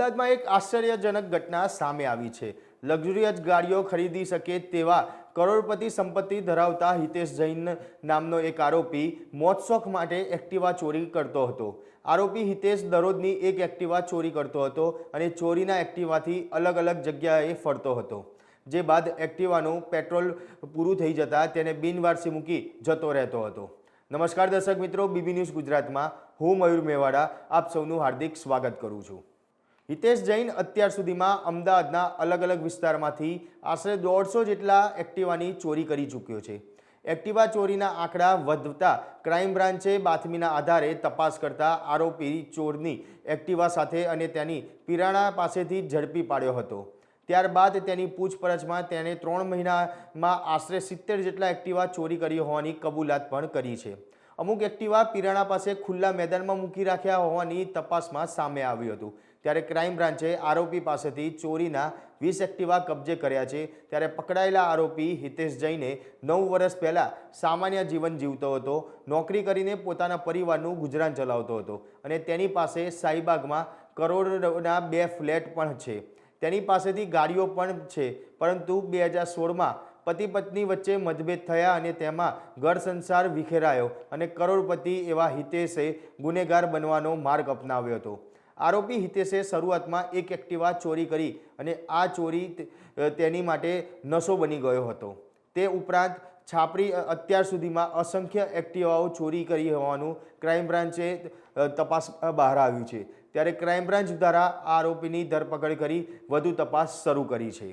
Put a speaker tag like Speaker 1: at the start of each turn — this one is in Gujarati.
Speaker 1: અમદાવાદમાં એક આશ્ચર્યજનક ઘટના સામે આવી છે। લક્ઝુરિયસ ગાડીઓ ખરીદી શકે તેવા કરોડપતિ સંપત્તિ ધરાવતા હિતેશ જૈન નામનો એક આરોપી મોજશોખ માટે એક્ટિવા ચોરી કરતો હતો। આરોપી હિતેશ દરરોજની એક એક્ટિવા ચોરી કરતો હતો અને ચોરીના એક્ટિવાથી અલગ અલગ જગ્યાએ ફરતો હતો। જે બાદ એક્ટિવાનું પેટ્રોલ પૂરું થઈ જતા તેને બિનવારસી મૂકી જતો રહેતો હતો। નમસ્કાર દર્શક મિત્રો, બીબી ન્યૂઝ ગુજરાતમાં હું મયુર મેવાડા આપ સૌનું હાર્દિક સ્વાગત કરું છું। હિતેશ જૈન અત્યાર સુધીમાં અમદાવાદના અલગ અલગ વિસ્તારમાંથી આશરે 150 જેટલા એક્ટિવાની ચોરી કરી ચૂક્યો છે। એક્ટિવા ચોરીના આંકડા વધતા ક્રાઇમ બ્રાન્ચે બાતમીના આધારે તપાસ કરતા આરોપી ચોરની એક્ટિવા સાથે અને તેની પિરાણા પાસેથી ઝડપી પાડ્યો હતો। ત્યારબાદ તેની પૂછપરછમાં તેણે 3 મહિનામાં આશરે 70 જેટલા એક્ટિવા ચોરી કરી હોવાની કબૂલાત પણ કરી છે। અમુક એક્ટિવા પિરાણા પાસે ખુલ્લા મેદાનમાં મૂકી રાખ્યા હોવાની તપાસમાં સામે આવ્યું હતું। ત્યારે ક્રાઇમ બ્રાન્ચે આરોપી પાસેથી ચોરીના 20 એક્ટિવા કબજે કર્યા છે। ત્યારે પકડાયેલા આરોપી હિતેશ જૈને 9 વર્ષ પહેલાં સામાન્ય જીવન જીવતો હતો, નોકરી કરીને પોતાના પરિવારનું ગુજરાન ચલાવતો હતો અને તેની પાસે શાહીબાગમાં કરોડના 2 ફ્લેટ પણ છે। તેની પાસેથી ગાડીઓ પણ છે, પરંતુ 2016માં પતિ પત્ની વચ્ચે મતભેદ થયા અને તેમાં ઘર સંસાર વિખેરાયો અને કરોડપતિ એવા હિતેશે ગુનેગાર બનવાનો માર્ગ અપનાવ્યો હતો। આરોપી હિતેશે શરૂઆતમાં એક એક્ટિવા ચોરી કરી અને આ ચોરી તેની માટે નશો બની ગયો હતો। તે ઉપરાંત છાપરી અત્યાર સુધીમાં અસંખ્ય એક્ટિવાઓ ચોરી કરી હોવાનું ક્રાઇમ બ્રાન્ચે તપાસ બહાર આવ્યું છે। ત્યારે ક્રાઇમ બ્રાન્ચ દ્વારા આરોપીની ધરપકડ કરી વધુ તપાસ શરૂ કરી છે।